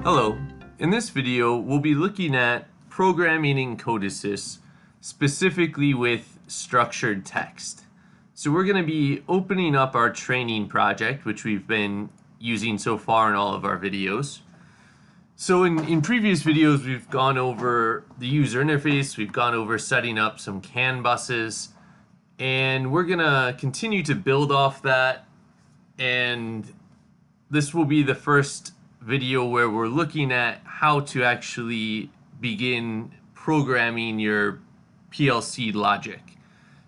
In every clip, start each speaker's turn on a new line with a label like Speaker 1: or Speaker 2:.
Speaker 1: Hello, in this video we'll be looking at programming in CODESYS, specifically with structured text. So we're going to be opening up our training project, which we've been using so far in all of our videos. So in previous videos we've gone over the user interface, we've gone over setting up some CAN buses, and we're going to continue to build off that, and this will be the first video where we're looking at how to actually begin programming your PLC logic.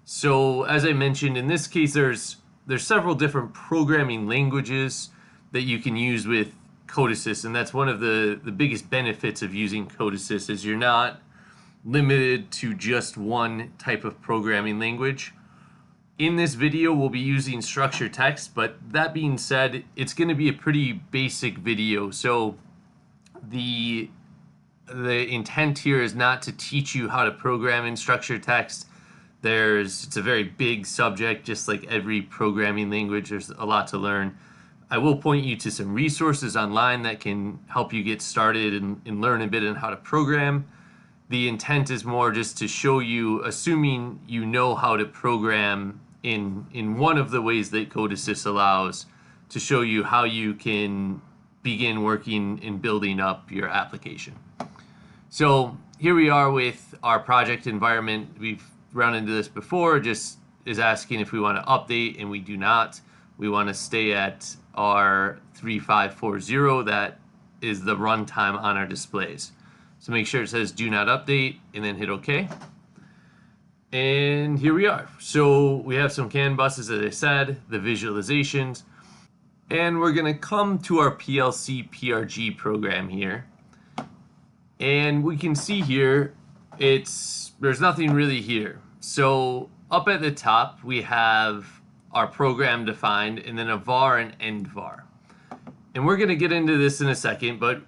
Speaker 1: So as I mentioned, in this case there's several different programming languages that you can use with CODESYS, and that's one of the biggest benefits of using CODESYS, is you're not limited to just one type of programming language. In this video we'll be using structured text, but that being said, it's going to be a pretty basic video. So the intent here is not to teach you how to program in structured text. It's a very big subject, just like every programming language. There's a lot to learn. I will point you to some resources online that can help you get started and learn a bit on how to program. The intent is more just to show you, assuming you know how to program in one of the ways that CODESYS allows, to show you how you can begin working and building up your application. So here we are with our project environment. We've run into this before, just is asking if we want to update, and we do not. We want to stay at our 3540, that is the runtime on our displays. So make sure it says do not update and then hit OK. And here we are. So we have some CAN buses, as I said, the visualizations, and we're going to come to our PLC PRG program here. And we can see here, there's nothing really here. So up at the top we have our program defined, and then a var and end var. And we're going to get into this in a second, but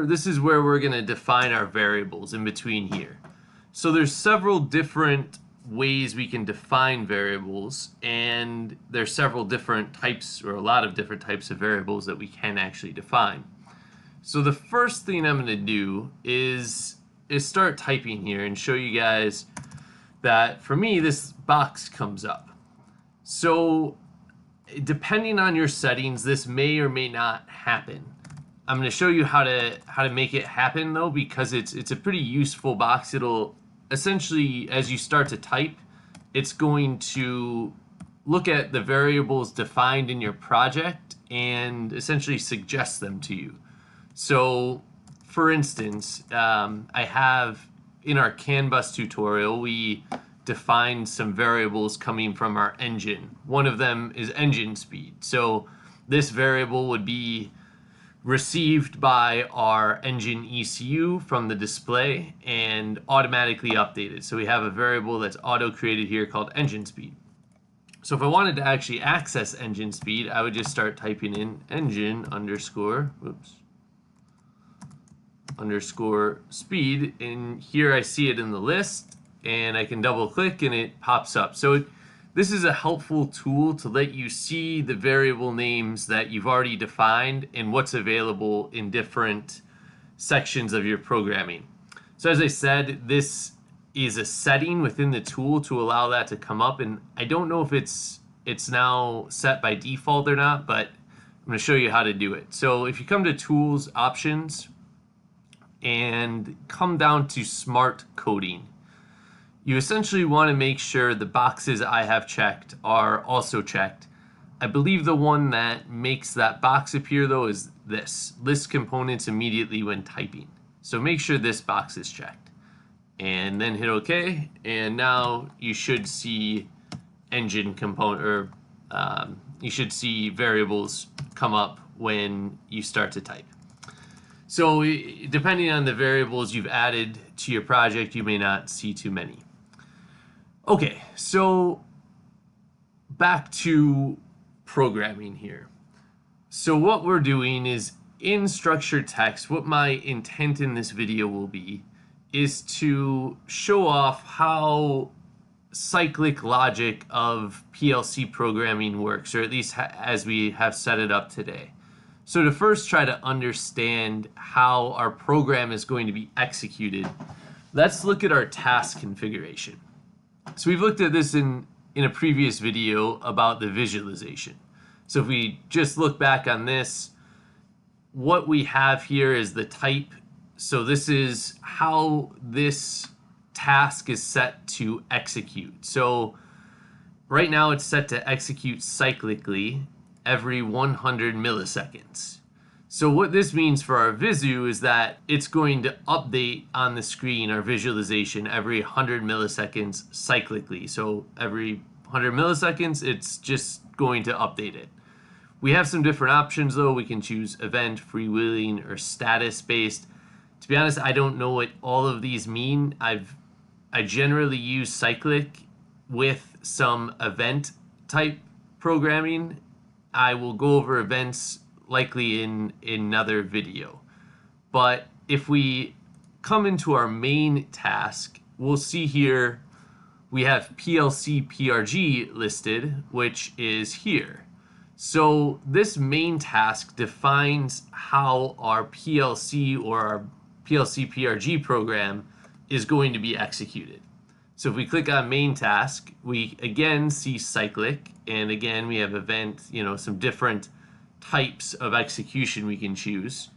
Speaker 1: this is where we're going to define our variables in between here. So there's several different ways we can define variables, and there's several different types, or a lot of different types of variables that we can actually define. So the first thing I'm going to do is start typing here and show you guys that for me this box comes up. So depending on your settings, this may or may not happen. I'm going to show you how to make it happen though, because it's a pretty useful box. It'll essentially, as you start to type, it's going to look at the variables defined in your project and essentially suggest them to you. So for instance, I have in our CAN bus tutorial, we defined some variables coming from our engine. One of them is engine speed. So this variable would be received by our engine ECU from the display and automatically updated. So we have a variable that's auto created here called engine speed. So if I wanted to actually access engine speed, I would just start typing in engine underscore speed, and here I see it in the list, and I can double click and it pops up. So this is a helpful tool to let you see the variable names that you've already defined and what's available in different sections of your programming. So as I said, this is a setting within the tool to allow that to come up, and I don't know if it's now set by default or not, but I'm going to show you how to do it. So if you come to Tools, Options, and come down to Smart Coding, you essentially want to make sure the boxes I have checked are also checked. I believe the one that makes that box appear though is this, list components immediately when typing. So make sure this box is checked, and then hit OK, and now you should see engine component, or you should see variables come up when you start to type. So depending on the variables you've added to your project, you may not see too many. Okay, so back to programming here. So what we're doing is, in structured text, what my intent in this video will be is to show off how cyclic logic of PLC programming works, or at least as we have set it up today. So to first try to understand how our program is going to be executed, let's look at our task configuration. So we've looked at this in a previous video about the visualization. So if we just look back on this, what we have here is the type. So this is how this task is set to execute. So right now it's set to execute cyclically every 100 milliseconds. So what this means for our visu is that it's going to update on the screen our visualization every 100 milliseconds cyclically. So every 100 milliseconds, it's just going to update it. We have some different options though. We can choose event, freewheeling, or status based. To be honest, I don't know what all of these mean. I generally use cyclic with some event type programming. I will go over events likely in another video. But if we come into our main task, we'll see here we have PLC PRG listed, which is here. So this main task defines how our PLC or our PLC PRG program is going to be executed. So if we click on main task, we again see cyclic, and again we have event, some different types of execution we can choose.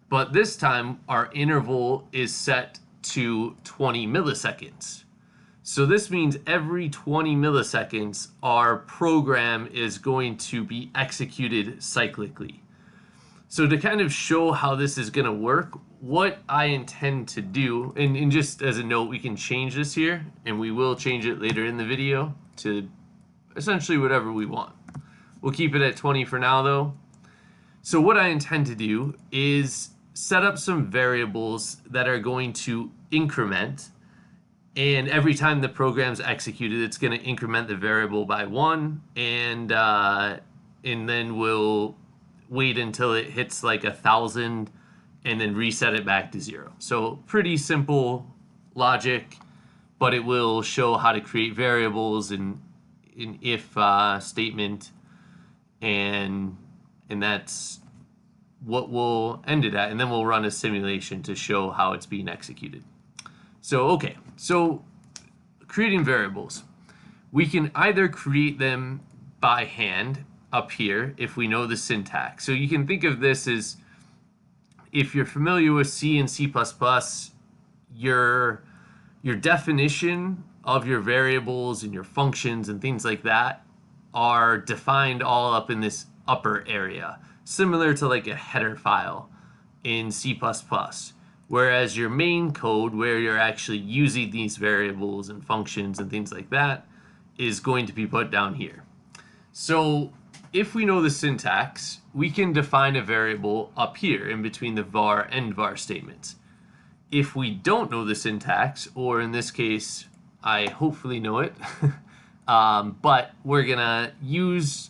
Speaker 1: But this time our interval is set to 20 milliseconds. So this means every 20 milliseconds our program is going to be executed cyclically. So to kind of show how this is going to work, what I intend to do, and just as a note, we can change this here, and we will change it later in the video to essentially whatever we want. We'll keep it at 20 for now though. So what I intend to do is set up some variables that are going to increment, and every time the program's executed, it's going to increment the variable by 1, and then we'll wait until it hits like 1,000 and then reset it back to 0. So pretty simple logic, but it will show how to create variables in if statement, and that's what we'll end it at, and then we'll run a simulation to show how it's being executed. So okay, so creating variables, we can either create them by hand up here if we know the syntax. So you can think of this as, if you're familiar with C and C++, your definition of your variables and your functions and things like that are defined all up in this upper area, similar to like a header file in C++. Whereas your main code, where you're actually using these variables and functions and things like that, is going to be put down here. So if we know the syntax, we can define a variable up here in between the var and var statements. If we don't know the syntax, or in this case, I hopefully know it, but we're gonna use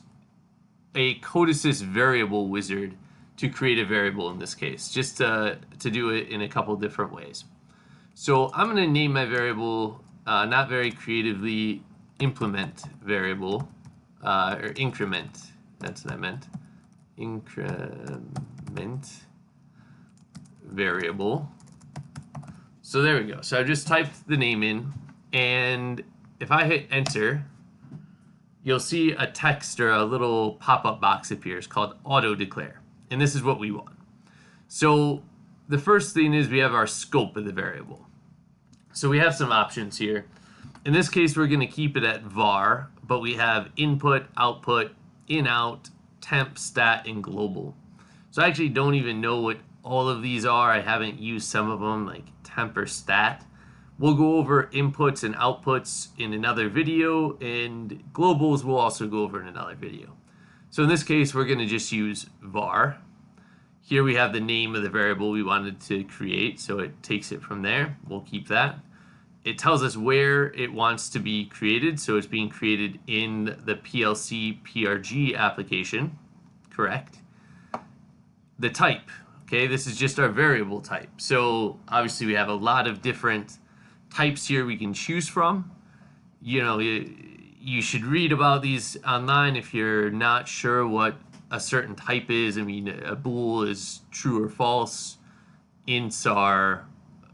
Speaker 1: a CODESYS variable wizard to create a variable in this case, just to do it in a couple different ways. So I'm going to name my variable, not very creatively, implement variable, or increment, that's what I meant, increment variable. So there we go. So I just typed the name in, and if I hit enter, you'll see a text or a little pop-up box appears called auto declare. And this is what we want. So the first thing is we have our scope of the variable. So we have some options here. In this case, we're going to keep it at var, but we have input, output, in, out, temp, stat, and global. So I actually don't even know what all of these are. I haven't used some of them, like temp or stat. We'll go over inputs and outputs in another video, and globals we'll also go over in another video. So in this case, we're going to just use var. Here we have the name of the variable we wanted to create, so it takes it from there. We'll keep that. It tells us where it wants to be created, so it's being created in the PLC PRG application, correct? The type, okay, this is just our variable type. So obviously we have a lot of different types here we can choose from. You should read about these online if you're not sure what a certain type is. I mean, a bool is true or false. Ints are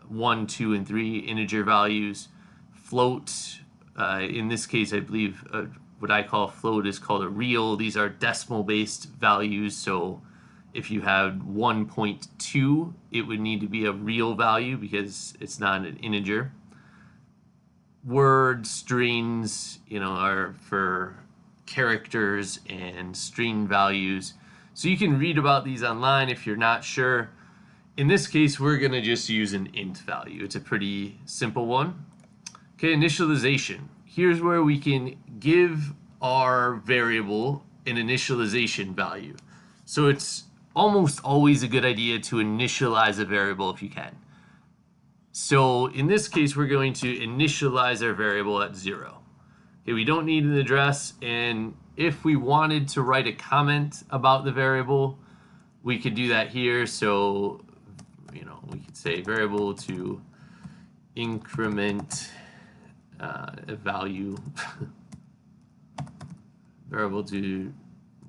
Speaker 1: 1, 2, and 3 integer values. Float, in this case, I believe what I call a float is called a real. These are decimal-based values, so if you had 1.2, it would need to be a real value because it's not an integer. Word strings, are for characters and string values. So you can read about these online if you're not sure. In this case, we're going to just use an int value. It's a pretty simple one. Okay, initialization. Here's where we can give our variable an initialization value. So it's almost always a good idea to initialize a variable if you can. So in this case, we're going to initialize our variable at 0. Okay, we don't need an address, and if we wanted to write a comment about the variable, we could do that here. So, we could say variable to increment a value, variable to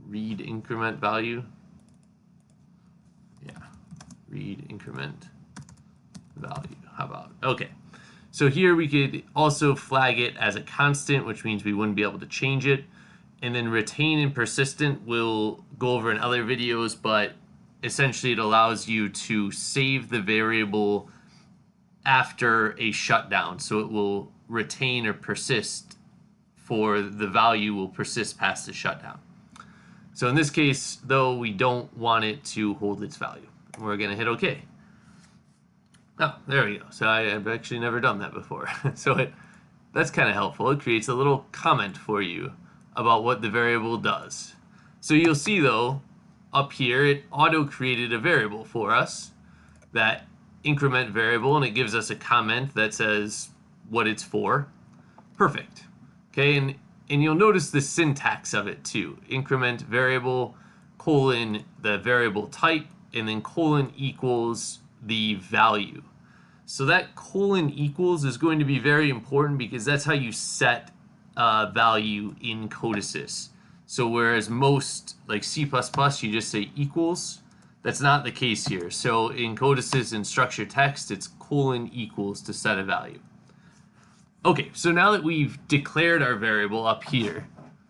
Speaker 1: read increment value. Yeah, read increment value. How about, okay. So here we could also flag it as a constant, which means we wouldn't be able to change it. And then retain and persistent we'll go over in other videos, but essentially it allows you to save the variable after a shutdown. So it will retain or persist for the value will persist past the shutdown. So in this case, though, we don't want it to hold its value. We're going to hit OK. Oh, there we go. So I've actually never done that before. So that's kind of helpful. It creates a little comment for you about what the variable does. So you'll see, though, up here, it auto-created a variable for us, that increment variable, and it gives us a comment that says what it's for. Perfect. Okay, and you'll notice the syntax of it too. Increment variable, colon, the variable type, and then colon equals the value. So that colon equals is going to be very important because that's how you set value in CODESYS. So whereas most, like C++, you just say equals, that's not the case here. So in CODESYS and structured text, it's colon equals to set a value. Okay, so now that we've declared our variable up here,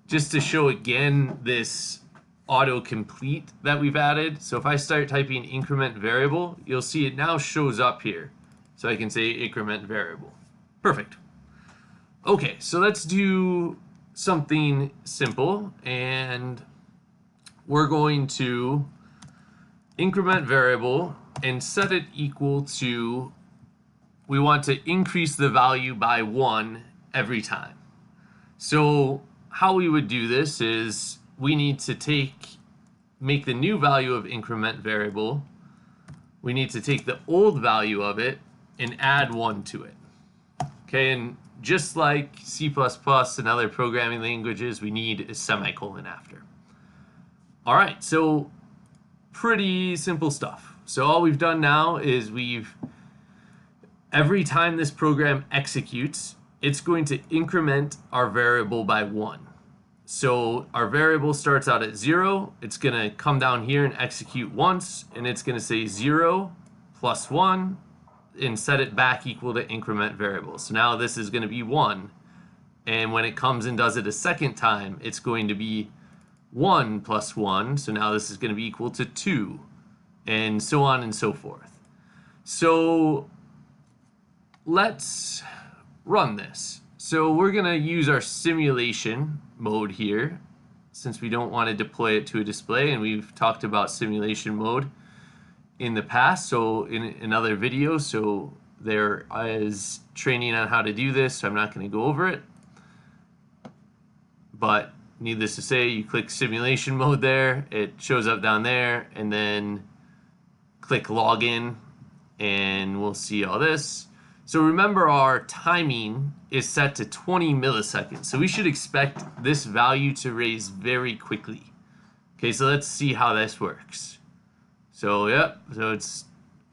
Speaker 1: just to show again this autocomplete that we've added. So if I start typing increment variable, you'll see it now shows up here. So I can say increment variable. Perfect. Okay, so let's do something simple, and we're going to increment variable and set it equal to, we want to increase the value by 1 every time. So how we would do this is we need to make the new value of increment variable, we need to take the old value of it and add 1 to it. Okay, and just like C++ and other programming languages, we need a semicolon after. All right, so pretty simple stuff. So all we've done now is every time this program executes, it's going to increment our variable by 1. So our variable starts out at 0. It's going to come down here and execute once, and it's going to say 0 plus 1 and set it back equal to increment variable. So now this is going to be 1. And when it comes and does it a second time, it's going to be 1 plus 1. So now this is going to be equal to 2, and so on and so forth. So let's run this. So we're going to use our simulation mode here, since we don't want to deploy it to a display, and we've talked about simulation mode in the past, so in another video, so there is training on how to do this, so I'm not going to go over it. But needless to say, you click simulation mode there, it shows up down there, and then click login, and we'll see all this. So remember, our timing is set to 20 milliseconds, so we should expect this value to raise very quickly. Okay, so let's see how this works. So yep, so it's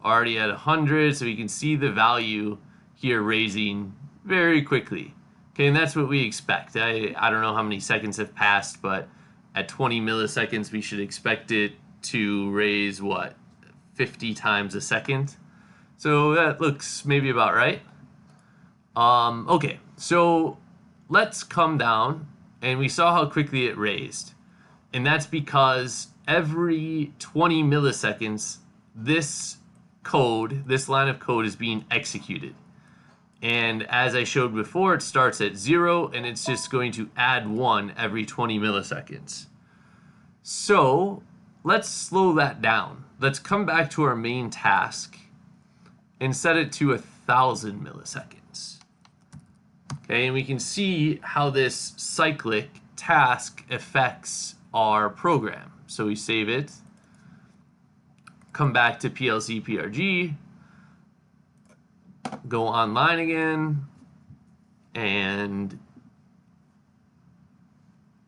Speaker 1: already at 100, so you can see the value here raising very quickly. Okay, and that's what we expect. I don't know how many seconds have passed, but at 20 milliseconds, we should expect it to raise, what, 50 times a second? So that looks maybe about right. Okay, so let's come down, and we saw how quickly it raised. And that's because every 20 milliseconds, this line of code is being executed. And as I showed before, it starts at 0, and it's just going to add 1 every 20 milliseconds. So let's slow that down. Let's come back to our main task and set it to 1,000 milliseconds. Okay, and we can see how this cyclic task affects our program. So we save it, come back to PLC PRG, go online again, and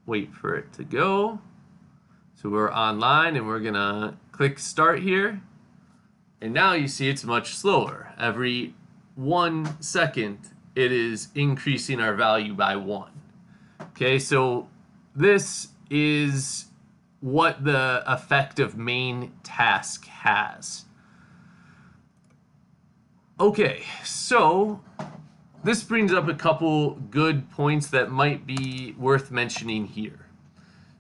Speaker 1: wait for it to go. So we're online, and we're gonna click start here. And now you see it's much slower. Every 1 second, it is increasing our value by 1. Okay, so this is what the effect of main task has. Okay, so this brings up a couple good points that might be worth mentioning here.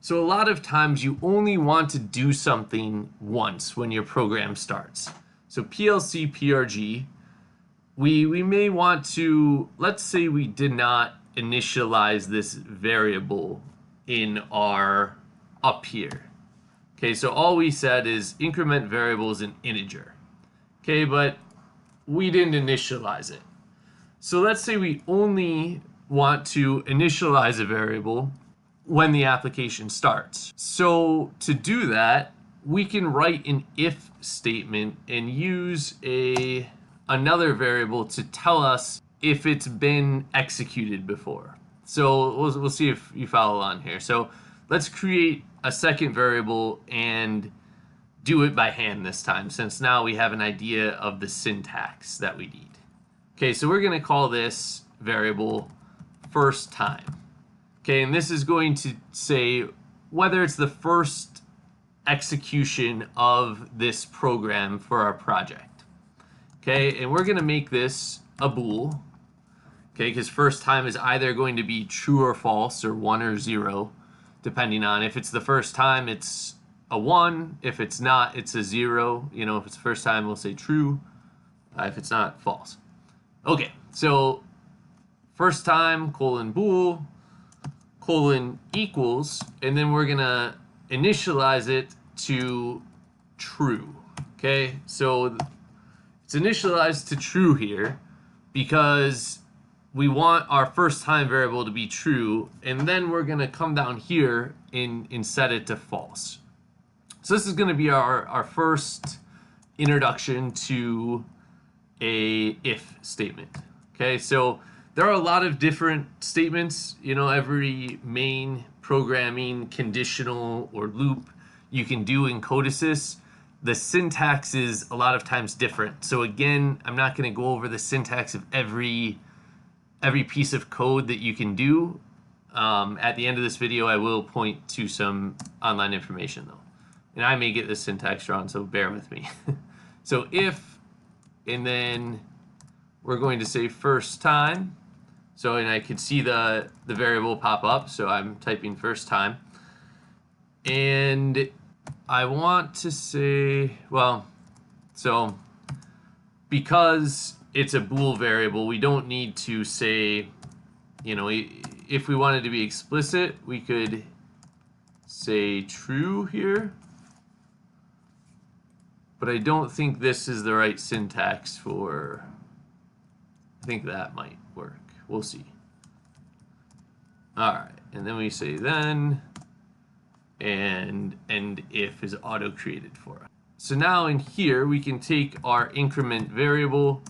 Speaker 1: So a lot of times you only want to do something once when your program starts. So PLC PRG, we may want to, let's say we did not initialize this variable in our up here. Okay, so all we said is increment variable is an integer. Okay, but we didn't initialize it. So let's say we only want to initialize a variable when the application starts. So to do that, we can write an if statement and use another variable to tell us if it's been executed before. So we'll see if you follow on here. So let's create a second variable and do it by hand this time, since now we have an idea of the syntax that we need. Okay, so we're going to call this variable first time. Okay, and this is going to say whether it's the first execution of this program for our project. Okay, and we're going to make this a bool. Okay, because first time is either going to be true or false, or 1 or 0, depending on if it's the first time, it's a 1. If it's not, it's a 0. You know, if it's the first time, we'll say true. If it's not, false. Okay, so first time colon bool colon equals, and then we're gonna initialize it to true. Okay, so it's initialized to true here because we want our first time variable to be true, and then we're gonna come down here and set it to false. So this is gonna be our first introduction to a if statement. Okay, so there are a lot of different statements. You know, every main programming conditional or loop you can do in CODESYS. The syntax is a lot of times different. So again, I'm not going to go over the syntax of every piece of code that you can do. At the end of this video, I will point to some online information though. And I may get this syntax wrong, so bear with me. So if, and then we're going to say first time. So, and I could see the variable pop up, so I'm typing first time. And I want to say, well, so because it's a bool variable, we don't need to say, you know, if we wanted to be explicit, we could say true here. But I don't think this is the right syntax for, I think that might work. We'll see. All right, and then we say then, and if is auto created for us. So now in here, we can take our increment variable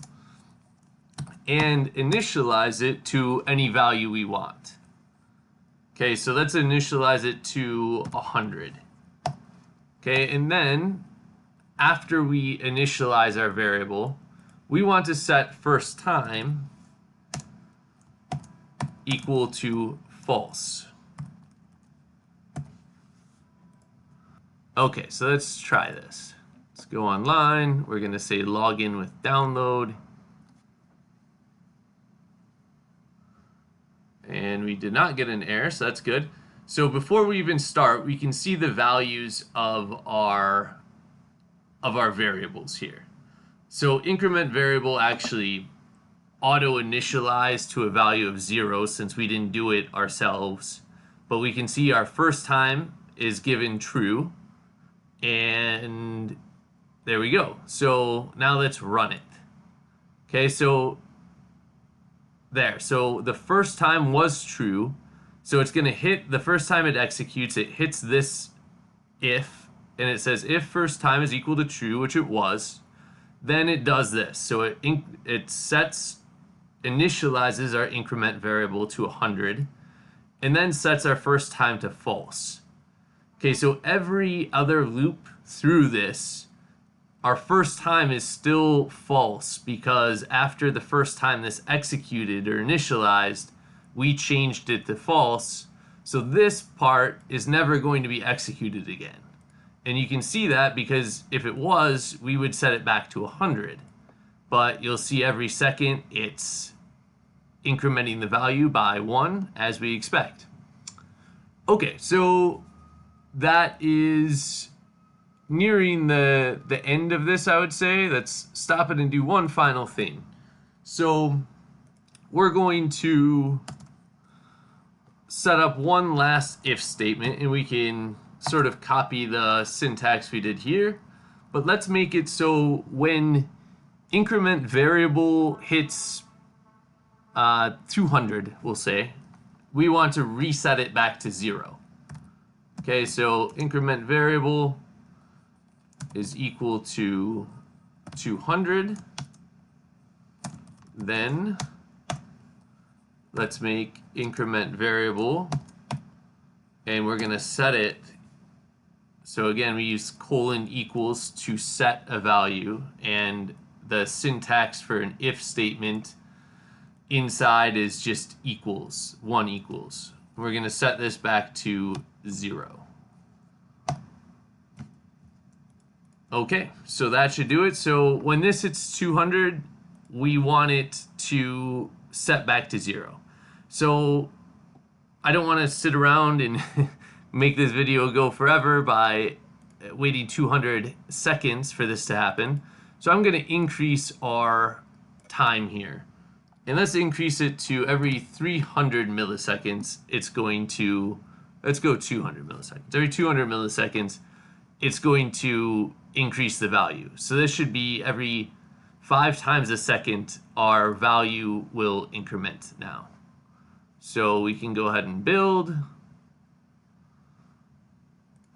Speaker 1: and initialize it to any value we want. Okay, so let's initialize it to 100. Okay, and then after we initialize our variable, we want to set first time equal to false. Okay, so let's try this. Let's go online. We're going to say login with download. And we did not get an error, so that's good. So before we even start, we can see the values of our variables here. So increment variable actually auto-initialized to a value of 0 since we didn't do it ourselves. But we can see our first time is given true. And there we go. So now let's run it. Okay, so there. So the first time was true. So it's going to hit the first time it executes, it hits this if, and it says if first time is equal to true, which it was, then it does this. So it initializes our increment variable to 100 and then sets our first time to false. Okay, so every other loop through this, our first time is still false because after the first time this executed or initialized, we changed it to false. So this part is never going to be executed again. And you can see that because if it was, we would set it back to 100. But you'll see every second it's incrementing the value by 1 as we expect. Okay, so that is nearing the end of this, I would say. Let's stop it and do one final thing. So we're going to set up one last if statement, and we can sort of copy the syntax we did here, but let's make it so when increment variable hits 200, we'll say, we want to reset it back to 0. Okay, so increment variable is equal to 200. Then let's make increment variable, and we're going to set it. So again, we use colon equals to set a value, and the syntax for an if statement inside is just equals, 1 equals. We're going to set this back to 0. Okay, so that should do it. So when this hits 200, we want it to set back to 0. So I don't want to sit around and make this video go forever by waiting 200 seconds for this to happen. So I'm going to increase our time here. And let's increase it to every 300 milliseconds. It's going to, let's go 200 milliseconds. Every 200 milliseconds, it's going to increase the value. So this should be every 5 times a second, our value will increment now. So we can go ahead and build,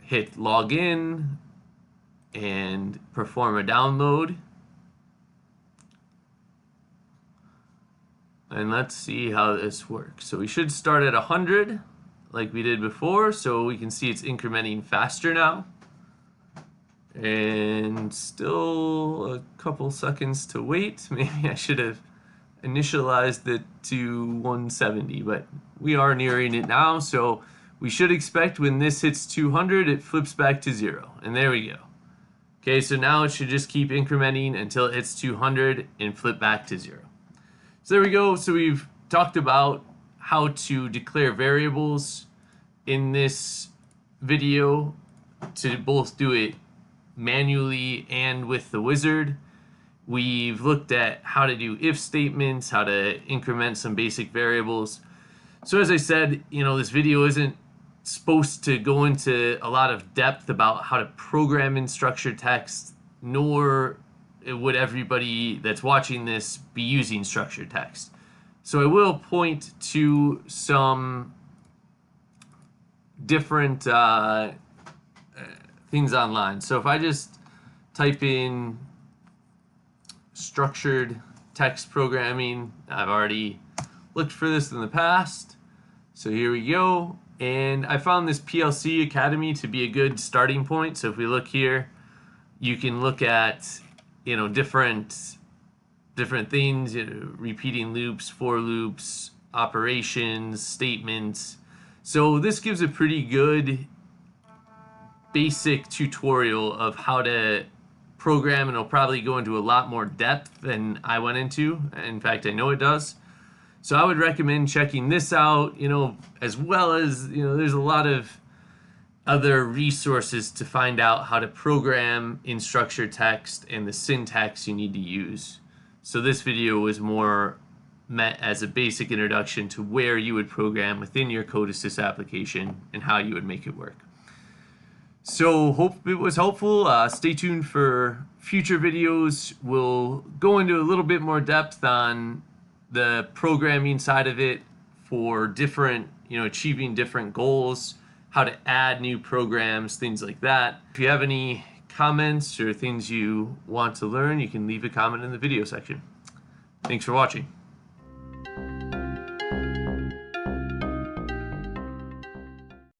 Speaker 1: hit login, and perform a download. And let's see how this works. So we should start at 100 like we did before, so we can see it's incrementing faster now. And still a couple seconds to wait. Maybe I should have initialized it to 170, but we are nearing it now, so we should expect when this hits 200, it flips back to 0. And there we go. Okay, so now it should just keep incrementing until it hits 200 and flip back to 0. So there we go. So we've talked about how to declare variables in this video to both do it manually and with the wizard. We've looked at how to do if statements, how to increment some basic variables. So as I said, this video isn't supposed to go into a lot of depth about how to program in structured text, nor would everybody that's watching this be using structured text. So I will point to some different things online. So if I just type in structured text programming, I've already looked for this in the past. So here we go. And I found this PLC Academy to be a good starting point. So if we look here, you can look at different things, repeating loops, for loops, operations, statements. So this gives a pretty good basic tutorial of how to program, and it'll probably go into a lot more depth than I went into. In fact, I know it does. So I would recommend checking this out, as well as, there's a lot of other resources to find out how to program in structured text and the syntax you need to use. So this video was more meant as a basic introduction to where you would program within your CODESYS application and how you would make it work. So hope it was helpful. Stay tuned for future videos. We'll go into a little bit more depth on the programming side of it for different, achieving different goals, how to add new programs, things like that. If you have any comments or things you want to learn, you can leave a comment in the video section. Thanks for watching.